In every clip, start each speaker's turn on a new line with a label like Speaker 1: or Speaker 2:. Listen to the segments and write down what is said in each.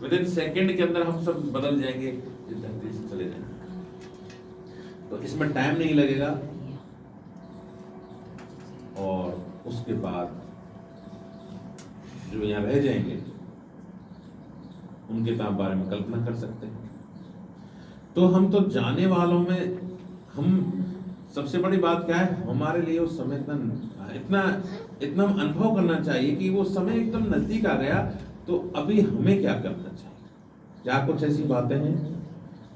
Speaker 1: Within second के अंदर हम सब बदल जाएंगे, इस धरती से चले जाएंगे। तो इसमें टाइम नहीं लगेगा। और उसके बाद जो यहाँ रह जाएंगे उनके तो बारे में कल्पना कर सकते हैं। तो हम तो जाने वालों में, हम सबसे बड़ी बात क्या है, हमारे लिए वो समय इतना इतना अनुभव करना चाहिए कि वो समय एकदम नजदीक आ गया। तो अभी हमें क्या करना चाहिए? क्या कुछ ऐसी बातें हैं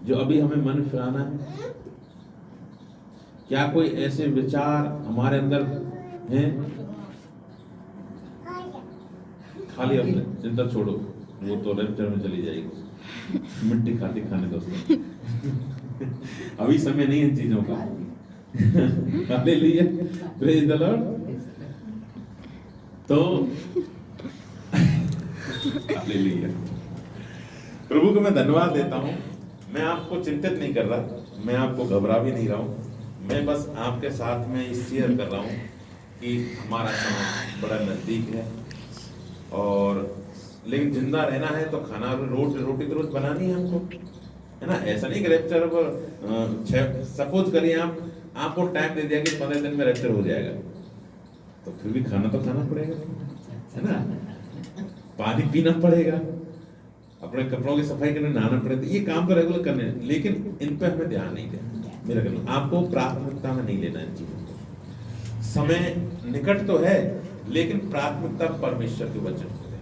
Speaker 1: जो अभी हमें मन फिराना है? क्या कोई ऐसे विचार हमारे अंदर हैं? खाली अपने चिंता छोड़ो, वो तो रैप्चर में चली जाएगी। मिट्टी खाती खाने दोस्तों। अभी समय नहीं है चीजों का। Hallelujah, praise the Lord. तो हालेलुया, प्रभु को मैं धन्यवाद देता हूँ। मैं आपको चिंतित नहीं कर रहा, मैं आपको घबरा भी नहीं रहा हूँ। मैं बस आपके साथ में शेयर कर रहा हूँ कि हमारा समय बड़ा नजदीक है। और लेकिन जिंदा रहना है तो खाना रोटी तो रोज बनानी है हमको, है ना। ऐसा नहीं कि रैप्चर पर सपोज करिए आपको टाइम दे दिया कि 15 दिन में रैप्चर हो जाएगा, तो फिर भी खाना तो खाना पड़ेगा, है ना। पानी पीना पड़ेगा, अपने कपड़ों की सफाई करने, नहाना पड़ेगा। ये काम तो रेगुलर करने हैं, लेकिन इन पे हमें ध्यान नहीं देना। मेरा कहना, आपको प्राथमिकता में नहीं लेना इन चीजों को। समय निकट तो है, लेकिन प्राथमिकता परमेश्वर के वचन को देना।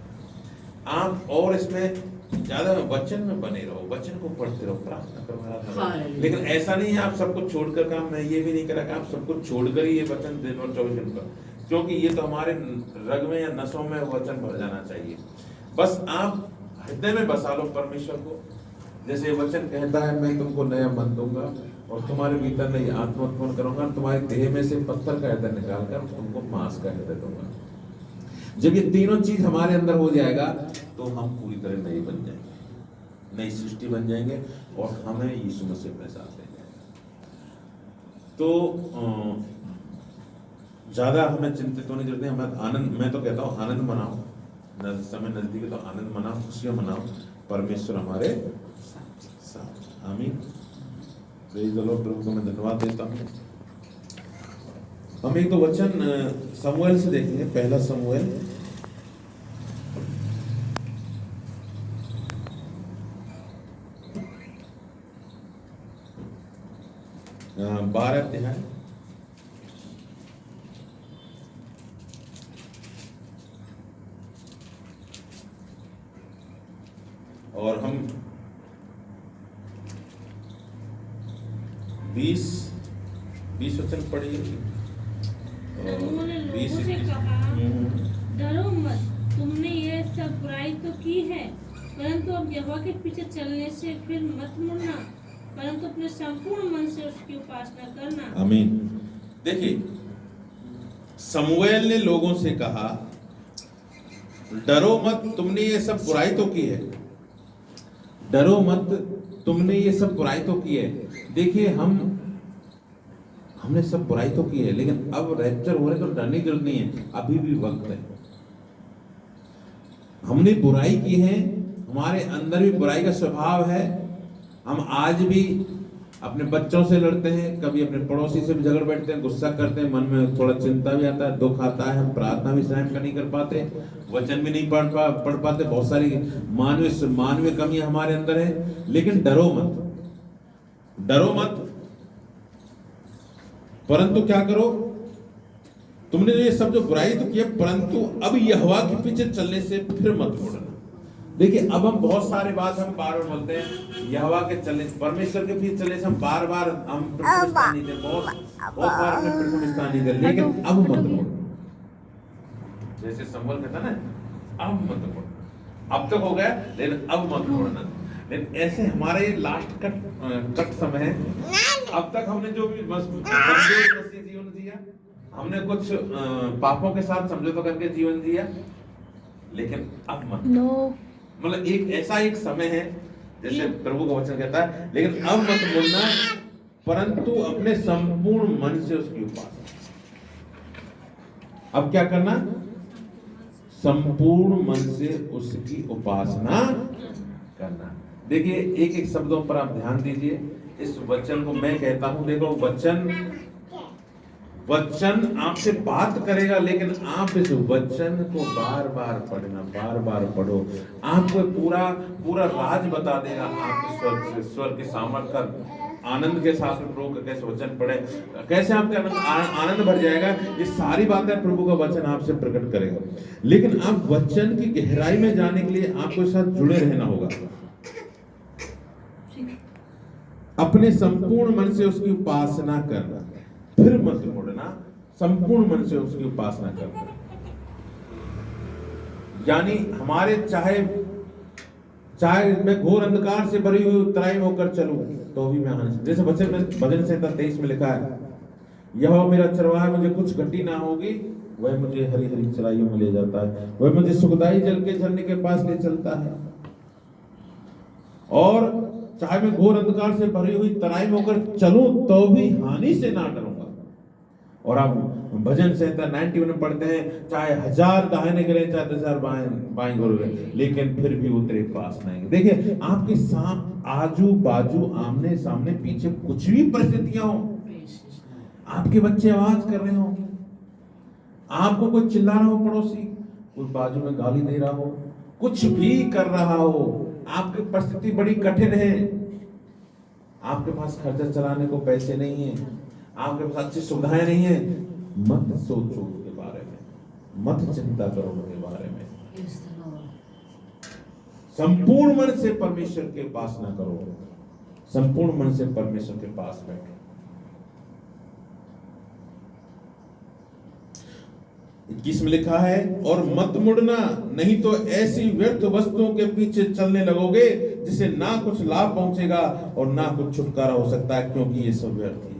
Speaker 1: आप और इसमें ज्यादा वचन में बने रहो, वचन को पढ़ते रहो, प्रार्थना करो। लेकिन ऐसा नहीं है आप सब कुछ छोड़कर काम। मैं ये भी नहीं करा कि आप सब कुछ छोड़कर ही ये वचन दिन और 24 घंटे, क्योंकि ये तो हमारे रग में या नसों में वचन भर जाना चाहिए। बस आप हृदय में बसा लो परमेश्वर को। जैसे वचन कहता है, मैं तुमको नया मन दूंगा और तुम्हारे भीतर नई आत्मा उत्पन्न करूंगा, तुम्हारे देह में से पत्थर का हृदय निकालकर तुमको मांस का हृदय दूंगा। जब ये तीनों चीज हमारे अंदर हो जाएगा तो हम पूरी तरह नए बन जाएंगे, नई सृष्टि बन जाएंगे और हमें यीशु मसीह अपने साथ ले जाएगा। तो ज्यादा हमें चिंतित होने की जरूरत नहीं। हमें आनंद, मैं तो कहता हूँ आनंद मनाओ, समय नजदीक है तो आनंद मनाओ, खुशियां मनाओ। परमेश्वर हमारे साथ। आमीन। Praise the Lord. प्रभु को मैं धन्यवाद देता हूँ। हम एक तो वचन समूएल से देखेंगे, पहला समूएल 12 अध्याय। और हम 20 वचन पढ़िए।
Speaker 2: उन्होंने लोगों से कहा, डरो मत, तुमने ये सब बुराई तो की है, परंतु अब यहोवा के पीछे चलने से फिर मत मुड़ना, परंतु अपने संपूर्ण मन से उसकी उपासना करना।
Speaker 1: आमीन। देखिए, समूएल ने लोगों से कहा, डरो मत, तुमने ये सब बुराई तो की है। डरो मत, तुमने ये सब बुराई तो की है। देखिए, हमने सब बुराई तो की है, लेकिन अब रैप्चर हो रहे तो डरने की जरूरत नहीं है, अभी भी वक्त है। हमने बुराई की है, हमारे अंदर भी बुराई का स्वभाव है। हम आज भी अपने बच्चों से लड़ते हैं, कभी अपने पड़ोसी से भी झगड़ बैठते हैं, गुस्सा करते हैं, मन में थोड़ा चिंता भी आता है, दुख आता है, हम प्रार्थना भी स्वयं का नहीं कर पाते, वचन भी नहीं पढ़ पाते। बहुत सारी मानवीय कमी हमारे अंदर है। लेकिन डरो मत, परंतु क्या करो, तुमने ये सब जो बुराई तो किया, परंतु अब यहोवा के पीछे चलने से फिर मत मुड़ना। देखिए, अब हम बहुत सारे बात हम बार बार बोलते हैं, यहोवा के चलने, परमेश्वर के पीछे चलने से हम बार बार हम प्रथम स्थान नहीं देते, बहुत बार हमने प्रथम स्थान नहीं दिया, लेकिन अब मत मुड़ो। जैसे समूएल कहता ना, अब मत मुड़ो। अब तक हो गया, लेकिन अब मत मुड़ना। लेकिन ऐसे हमारे लास्ट कट समय है। अब तक हमने जो भी जीवन जिया, हमने कुछ पापों के साथ समझौता करके जीवन जिया, लेकिन अब मत। मतलब एक समय है, जैसे प्रभु का वचन कहता है, लेकिन अब मत मुड़ना, परंतु अपने संपूर्ण मन से उसकी उपासना। अब क्या करना? संपूर्ण मन से उसकी उपासना देखिए एक एक शब्दों पर आप ध्यान दीजिए। इस वचन को मैं कहता हूं, देखो वचन आपसे बात करेगा, लेकिन आप इस वचन को बार बार पढ़ना, बार बार पढ़ो, आपको पूरा पूरा राज बता देगा। आपके स्वर की सामर्थ का आनंद के साथ में प्रभु का कैसे वचन पढ़े, कैसे आपके आनंद भर जाएगा। ये सारी बातें प्रभु का वचन आपसे प्रकट करेगा। लेकिन आप वचन की गहराई में जाने के लिए आपको इसके साथ जुड़े रहना होगा। अपने संपूर्ण मन से उसकी उपासना करना, फिर मत मुड़ना, संपूर्ण मन से उसकी उपासना करना। यानी हमारे चाहे मैं घोर अंधकार से भरी हुई उत्तराई होकर चलूं तो भी मैं आनंद, जैसे भजन संहिता 23 में लिखा है, यह मेरा चरवाहा, मुझे कुछ घटी ना होगी, वह मुझे हरी हरी चराइयों में ले जाता है, वह मुझे सुखदाई जल के झरने के पास ले चलता है। और चाहे मैं घोर अंधकार से भरी हुई तराई में होकर चलूं तो भी हानि से ना डरूंगा। और आप भजन संहिता 91 में पढ़ते हैं, चाहे 1000 दाहिने गिरे, चाहे 10,000 बाएं गिरे, लेकिन फिर भी वो तेरे पास नहीं। देखिए आपके आजू बाजू, आमने सामने, पीछे कुछ भी परिस्थितियां हो, आपके बच्चे आवाज कर रहे हो, आपको कोई चिल्ला रहा हो, पड़ोसी कोई बाजू में गाली दे रहा हो, कुछ भी कर रहा हो, आपकी परिस्थिति बड़ी कठिन है, आपके पास खर्चा चलाने को पैसे नहीं है, आपके पास अच्छी सुविधाएं नहीं है, मत सोचो उसके बारे में, मत चिंता करो उसके बारे में। संपूर्ण मन से परमेश्वर के उपासना करो, संपूर्ण मन से परमेश्वर के पास बैठो। 21 में लिखा है, और मत मुड़ना, नहीं तो ऐसी व्यर्थ वस्तुओं के पीछे चलने लगोगे जिसे ना कुछ लाभ पहुंचेगा और ना कुछ छुटकारा हो सकता है, क्योंकि ये सब व्यर्थ ही है।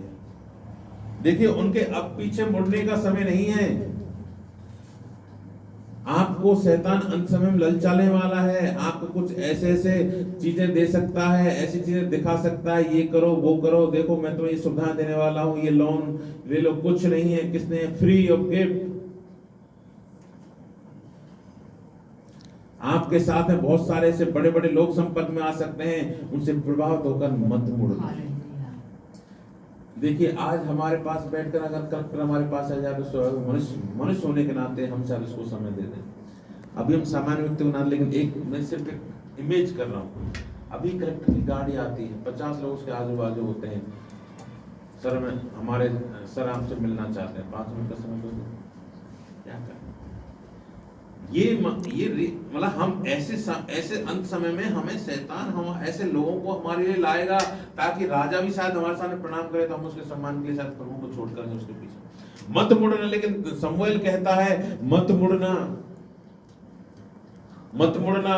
Speaker 1: देखिए उनके अब पीछे मुड़ने का समय नहीं है। आपको शैतान अंत समय में ललचाने वाला है, आपको कुछ ऐसे चीजें दे सकता है, ऐसी चीजें दिखा सकता है, ये करो वो करो, देखो मैं तुम्हें ये सुविधा देने वाला हूं, ये लोन ले लो, कुछ नहीं है, किसने, फ्री ऑफ गिफ्ट। आपके साथ में बहुत सारे ऐसे बड़े बड़े लोग संपर्क में आ सकते हैं, उनसे प्रभावित होकर मत मुड़ो। देखिए आज हमारे पास बैठकर अगर कलेक्टर हमारे पास आ जाए तो मनुष्य होने के नाते हम शायद उसको समय दे दें। अभी हम सामान्य व्यक्ति को ना, लेकिन मैं सिर्फ एक इमेज कर रहा हूँ। अभी कलेक्टर की गाड़ी आती है, 50 लोग उसके आजू बाजू होते हैं, सर आपसे मिलना चाहते हैं, 5 मिनट का समय दो, क्या करें। ये मतलब हम ऐसे अंत समय में हमें शैतान हम ऐसे लोगों को हमारे लिए लाएगा, ताकि राजा भी शायद हमारे सामने प्रणाम करे तो हम उसके सम्मान के लिए शायद प्रभु को छोड़ कर उसके पीछे मत मुड़ना। लेकिन शमूएल कहता है मत मुड़ना, मत मुड़ना।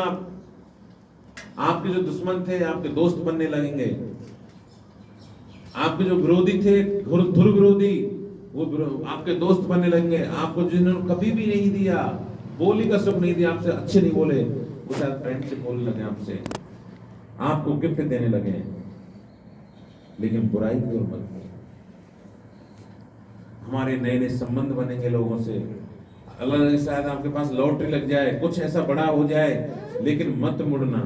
Speaker 1: आपके जो दुश्मन थे आपके दोस्त बनने लगेंगे, आपके जो विरोधी थे, धुर विरोधी, वो आपके दोस्त बनने लगेंगे। आपको जिन्होंने कभी भी नहीं दिया, बोली का सुख नहीं दिया, आपसे अच्छे नहीं बोले, वो शायद प्रेम से बोलने लगे आपसे, आपको गिफ्ट देने लगे, लेकिन बुराई की ओर मत। हमारे नए नए संबंध बनेंगे लोगों से, अलग शायद आपके पास लॉटरी लग जाए, कुछ ऐसा बड़ा हो जाए, लेकिन मत मुड़ना।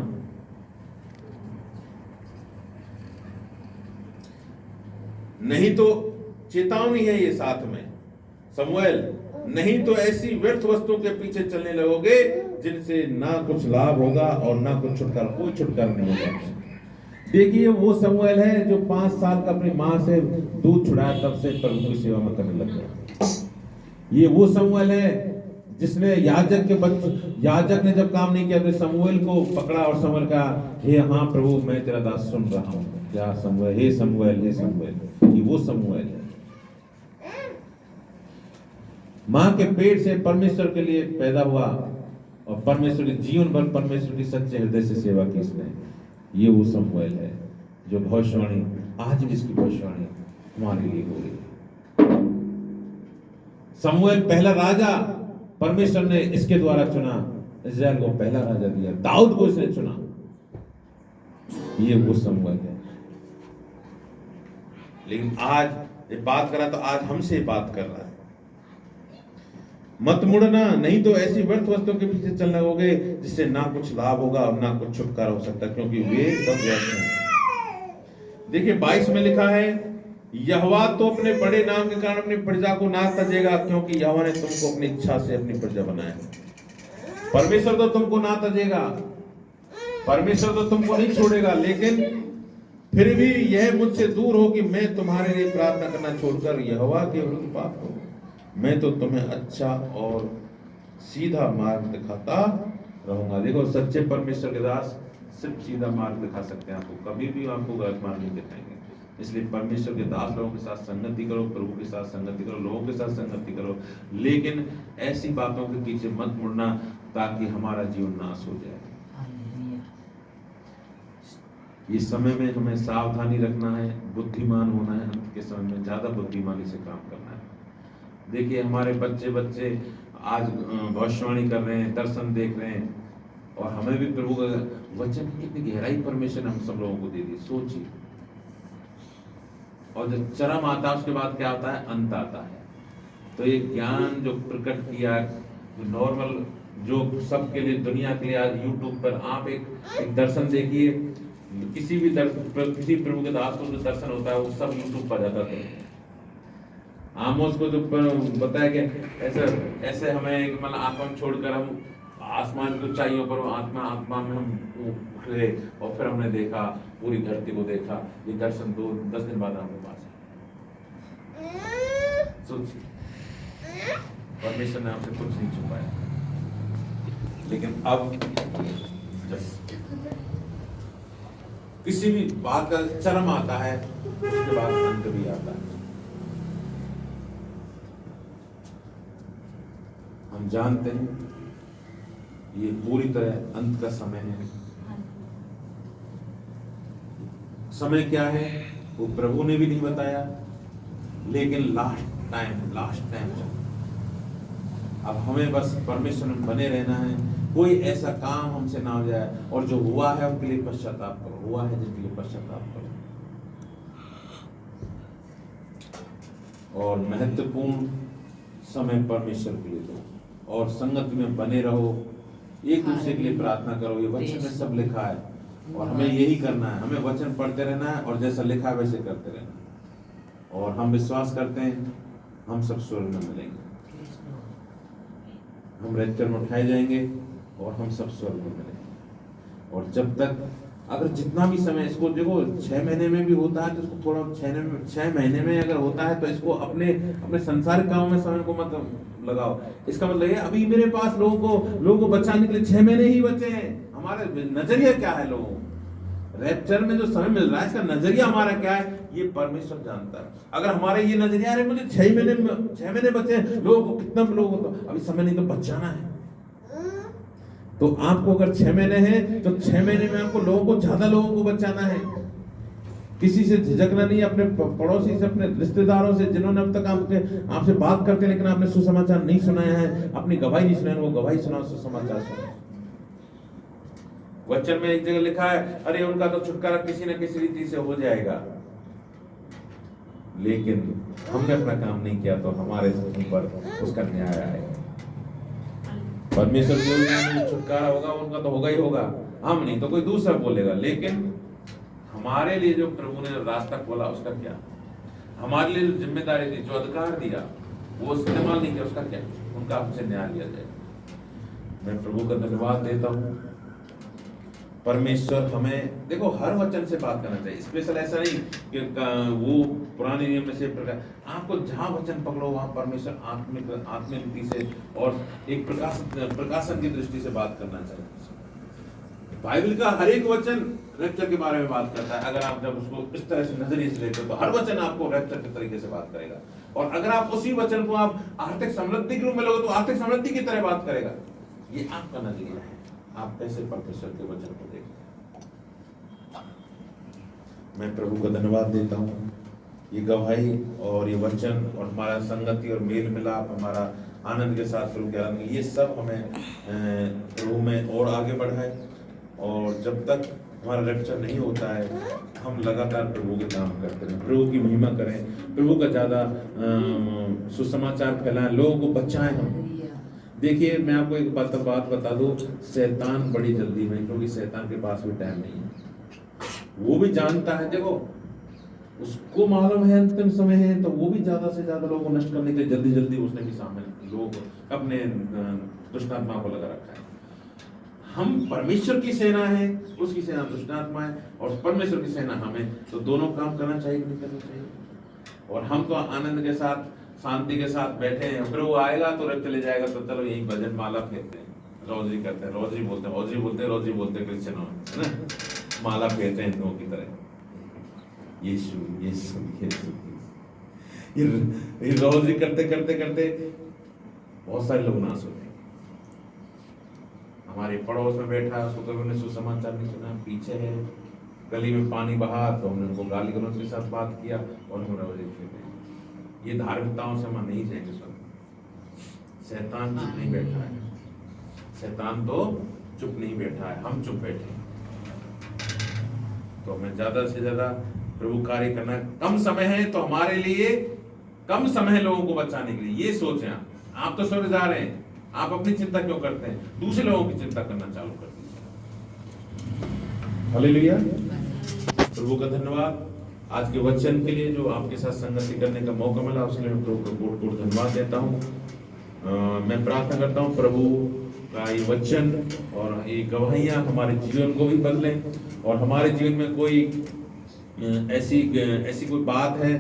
Speaker 1: नहीं तो चेतावनी है ये साथ में, शमूएल, नहीं तो ऐसी व्यर्थ वस्तुओं के पीछे चलने लगोगे जिनसे ना कुछ लाभ होगा और ना कुछ छुटकारा, कोई छुटकारा नहीं होगा। देखिए वो शमूएल है जो 5 साल का अपनी मां से दूध छुड़ाया, तब से प्रभु की सेवा में करने लग गया। ये वो शमूएल है जिसने याजक ने जब काम नहीं किया तो शमूएल को पकड़ा और शमूएल कहा, हे हाँ प्रभु मैं तेरा दास सुन रहा हूँ, क्या शमूएल, हे शमूएल, हे शमूएल। ये वो शमूएल है, मां के पेट से परमेश्वर के लिए पैदा हुआ और परमेश्वर के जीवन भर परमेश्वर की सच्चे हृदय से सेवा की इसने। ये वो शमूएल है जो भविष्यवाणी, आज भी इसकी भविष्यवाणी हमारे लिए हो रही। शमूएल पहला राजा परमेश्वर ने इसके द्वारा चुना, इस्राएल को पहला राजा दिया, दाऊद को इसने चुना। ये वो शमूएल है। लेकिन आज ये बात कर रहा तो आज हमसे बात कर रहा है। मत मुड़ना, नहीं तो ऐसी व्यर्थ वस्तुओं के पीछे चलने लगोगे जिससे ना कुछ लाभ होगा और ना कुछ छुटकारा हो सकता, क्योंकि वे सब व्यर्थ हैं। देखिए 22 में लिखा है, यहोवा तो अपने बड़े नाम के कारण अपनी प्रजा को ना तजेगा, क्योंकि यहोवा ने तुमको अपनी इच्छा से अपनी प्रजा बनाया। परमेश्वर तो तुमको ना तजेगा, परमेश्वर तो तुमको नहीं छोड़ेगा, लेकिन फिर भी यह मुझसे दूर हो कि मैं तुम्हारे लिए प्रार्थना करना छोड़कर यहोवा के विरुद्ध पाप करूं। मैं तो तुम्हें अच्छा और सीधा मार्ग दिखाता रहूंगा। देखो सच्चे परमेश्वर के दास सिर्फ सीधा मार्ग दिखा सकते हैं आपको, कभी भी आपको गलत मार्ग नहीं दिखाएंगे। इसलिए परमेश्वर के दास लोगों के साथ संगति करो, प्रभु के साथ संगति करो, लोगों के साथ संगति करो, लेकिन ऐसी बातों के पीछे मत मुड़ना ताकि हमारा जीवन नाश हो जाए। इस समय में हमें सावधानी रखना है, बुद्धिमान होना है, अंत के समय में ज्यादा बुद्धिमानी से काम करना है। देखिए हमारे बच्चे आज भविष्यवाणी कर रहे हैं, दर्शन देख रहे हैं, और हमें भी प्रभु का वचन की कितनी गहराई परमेश्वर ने हम सब लोगों को दे दी, सोचिए। और जब चरम आता है उसके बाद क्या आता है, अंत आता है। तो ये ज्ञान जो प्रकट किया, जो नॉर्मल, जो सबके लिए, दुनिया के लिए, आज यूट्यूब पर आप एक दर्शन देखिए, किसी भी किसी प्रभु के दास को जो दर्शन होता है वो सब यूट्यूब पर जाता है। आमोस को जो बताया कि ऐसे हमें मतलब आत्मा में छोड़कर हम आसमान की ऊंचाइयों पर आत्मा में हम उठे, और फिर हमने देखा पूरी धरती को देखा। ये दर्शन 10 दिन बाद हमारे पास है। सोचिए, परमेश्वर ने आपसे कुछ नहीं छुपाया, लेकिन अब जब किसी भी बात का चरम आता है उसके बाद अंत भी आता है। हम जानते हैं ये पूरी तरह अंत का समय है। समय क्या है वो प्रभु ने भी नहीं बताया, लेकिन लास्ट टाइम अब हमें बस परमेश्वर में बने रहना है। कोई ऐसा काम हमसे ना हो जाए, और जो हुआ है उनके लिए पश्चाताप करो, हुआ है जिनके लिए पश्चाताप करो। और महत्वपूर्ण समय परमेश्वर के लिए दो, और संगत में बने रहो, एक दूसरे के लिए प्रार्थना करो। ये वचन में सब लिखा है, और हमें यही करना है। हमें वचन पढ़ते रहना है, और जैसा लिखा है वैसे करते रहना। और हम विश्वास करते हैं हम सब स्वर्ग में मिलेंगे, हम रैप्चर में उठाए जाएंगे, और हम सब स्वर्ग में मिलेंगे। और जब तक, अगर जितना भी समय, इसको देखो 6 महीने में भी होता है तो इसको थोड़ा 6 महीने में अगर होता है तो इसको अपने संसारिक कामों में समय को मत लगाओ। इसका मतलब है अभी मेरे पास लोगों को बचाने के लिए 6 महीने ही बचे हैं। हमारे नजरिया क्या है, लोगों रैप्चर में जो समय मिल रहा है इसका नजरिया हमारा क्या है, ये परमेश्वर जानता है। अगर हमारे ये नजरिया है मुझे 6 महीने बचे, लोगों को कितना लोगों को अभी समय नहीं तो बच जाना है, तो आपको अगर 6 महीने हैं तो 6 महीने में आपको ज्यादा लोगों को बचाना है। किसी से झिझकना नहीं, अपने पड़ोसी से, अपने रिश्तेदारों से जिन्होंने अब तक आपसे बात करते लेकिन आपने सुसमाचार नहीं सुनाया है, अपनी गवाही नहीं सुनाया, वो गवाही सुनाओ, सुसमाचार सुनाओ। वचन में एक जगह लिखा है, अरे उनका तो छुटकारा किसी न किसी रीति से हो जाएगा, लेकिन हमने अपना काम नहीं किया तो हमारे ऊपर उसका न्याय आएगा। परमेश्वर की योजना में छुटकारा होगा, उनका तो होगा ही होगा, हम नहीं तो कोई दूसरा बोलेगा। लेकिन हमारे लिए जो प्रभु ने रास्ता खोला उसका क्या, हमारे लिए जो जिम्मेदारी दी, जो अधिकार दिया वो इस्तेमाल नहीं किया, उसका क्या, उनका हमसे न्याय लिया जाए। मैं प्रभु का धन्यवाद देता हूँ। परमेश्वर हमें, देखो हर वचन से बात करना चाहिए, स्पेशल ऐसा नहीं कि वो पुराने नियम में से प्रकार, आपको जहाँ वचन पकड़ो वहाँ परमेश्वर आत्मिक से और एक प्रकाशन की दृष्टि से बात करना चाहिए। बाइबल का हर एक वचन रैप्चर के बारे में बात करता है। अगर आप जब उसको इस तरह से नजरिए से लेते हो तो हर वचन आपको रैप्चर के तरीके से बात करेगा, और अगर आप उसी वचन को आप आर्थिक समृद्धि के रूप में लोगे तो आर्थिक समृद्धि की तरह बात करेगा। ये आपका नजरिया है, आप कैसे परमेश्वर के वचन को देखते हैं। मैं प्रभु को धन्यवाद देता हूँ, ये गवाही और ये वचन और हमारा संगति और मेल मिलाप, हमारा आनंद के साथ प्रभु के आनंद, ये सब हमें प्रभु में और आगे बढ़ाए। और जब तक हमारा रैप्चर नहीं होता है, हम लगातार प्रभु के काम करते रहें, प्रभु की महिमा करें, प्रभु का ज़्यादा सुसमाचार फैलाएं, लोगों को बचाएं हम। देखिए मैं आपको एक बात बता दूं, शैतान बड़ी जल्दी में, क्योंकि शैतान के पास भी टाइम नहीं है, वो भी जानता है, देखो उसको मालूम है अंतिम समय है, तो वो भी ज्यादा से ज्यादा लोगों को नष्ट करने के लिए जल्दी जल्दी उसने भी सामने लोग अपने दुष्टात्मा को लगा रखा है। हम परमेश्वर की सेना है, उसकी सेना दुष्टात्मा है, और परमेश्वर की सेना हमें, तो दोनों काम करना चाहिए कि नहीं करना चाहिए। और हम तो आनंद के साथ शांति के साथ बैठे हैं, फिर वो आएगा तो रख चले जाएगा, तो चलो यही भजन माला फेरते हैं, रोजरी करते हैं, रोजरी बोलते हैं, रोजरी बोलते क्रिश्चियन है ना, माला फेरते हैं हिंदुओं की तरह, यीशु यीशु यीशु। ये रोजरी करते करते करते बहुत सारे लोग नाश होते हैं। हमारे पड़ोस में बैठा है, उसको कभी उन्हें सुसमाचार नहीं सुना, पीछे है गली में पानी बहा तो हमने उनको गाली गलौज के साथ बात किया और हम रोजरी फेरते हैं। ये धार्मिकताओं से हम नहीं जाएंगे सर। शैतान चुप नहीं बैठा है, शैतान तो चुप नहीं बैठा है, हम चुप बैठे हैं। तो हमें ज्यादा से ज्यादा प्रभु कार्य करना है। कम समय है तो हमारे लिए कम समय है लोगों को बचाने के लिए, ये सोचें। आप तो स्वर्ग जा रहे हैं, आप अपनी चिंता क्यों करते हैं, दूसरे लोगों की चिंता करना चालू कर दीजिए। हालेलुया, प्रभु का धन्यवाद आज के वचन के लिए, जो आपके साथ संगति करने का मौका मिला, उसके लिए मैं प्रभु को धन्यवाद देता हूँ। मैं प्रार्थना करता हूँ प्रभु का ये वचन और ये गवाहियाँ हमारे जीवन को भी बदलें, और हमारे जीवन में कोई ऐसी कोई बात है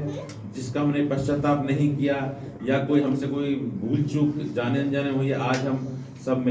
Speaker 1: जिसका हमने पश्चाताप नहीं किया, या कोई हमसे कोई भूल चूक जाने अनजाने हुई, आज हम सब